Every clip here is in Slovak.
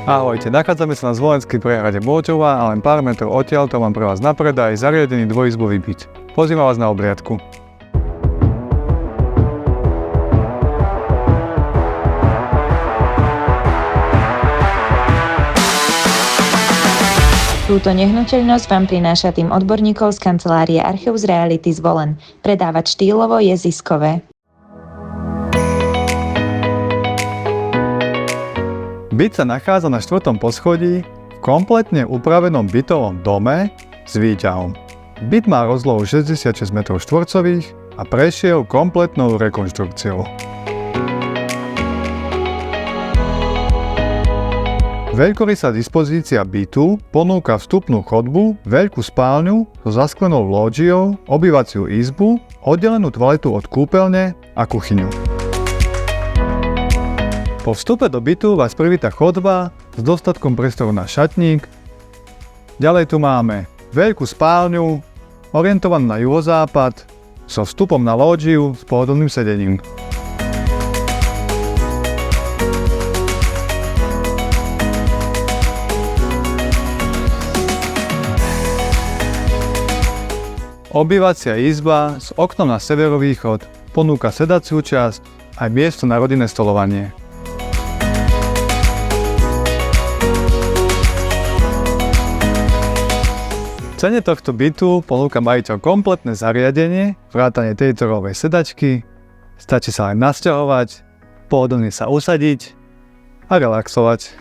Ahojte, nachádzame sa na Zvolenskej priehrade Bôťova a len pár metrov odtiaľto mám pre vás na predaj zariadený dvojizbový byt. Pozývam vás na obliadku. Túto nehnuteľnosť vám prináša tým odborníkov z kancelárie Archeus Reality Zvolen. Predávať štýlovo je ziskové. Byt sa nachádza na 4. poschodí v kompletne upravenom bytovom dome s výťahom. Byt má rozlohu 66 m2 a prešiel kompletnou rekonštrukciou. Veľkorysá dispozícia bytu ponúka vstupnú chodbu, veľkú spálňu so zasklenou lódžiou, obývaciu izbu, oddelenú toaletu od kúpeľne a kuchyňu. Po vstupe do bytu vás privíta chodba s dostatkom priestoru na šatník. Ďalej tu máme veľkú spálňu, orientovanú na juhozápad, so vstupom na lódžiu s pohodlným sedením. Obývacia izba s oknom na severovýchod ponúka sedaciu časť aj miesto na rodinné stolovanie. V cene tohto bytu ponúka majiteľ kompletné zariadenie, vrátane tejto rolovej sedačky, stačí sa len nasťahovať, pohodlne sa usadiť a relaxovať.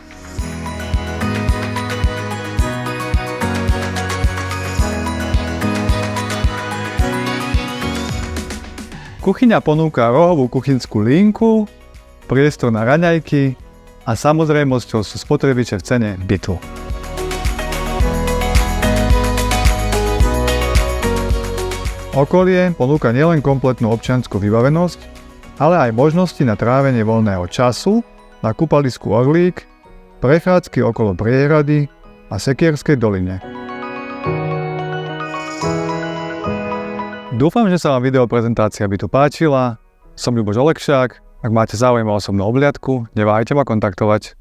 Kuchyňa ponúka rohovú kuchynskú linku, priestor na raňajky a samozrejmosťou sú spotrebiče v cene bytu. Okolie ponúka nielen kompletnú občiansku vybavenosť, ale aj možnosti na trávenie voľného času na kúpalisku Orlík, prechádzky okolo priehrady a Sekierskej doline. Dúfam, že sa vám videoprezentácia bytu páčila. Som Ľuboš Olekšák. Ak máte záujem o osobnú obliadku, neváhajte ma kontaktovať.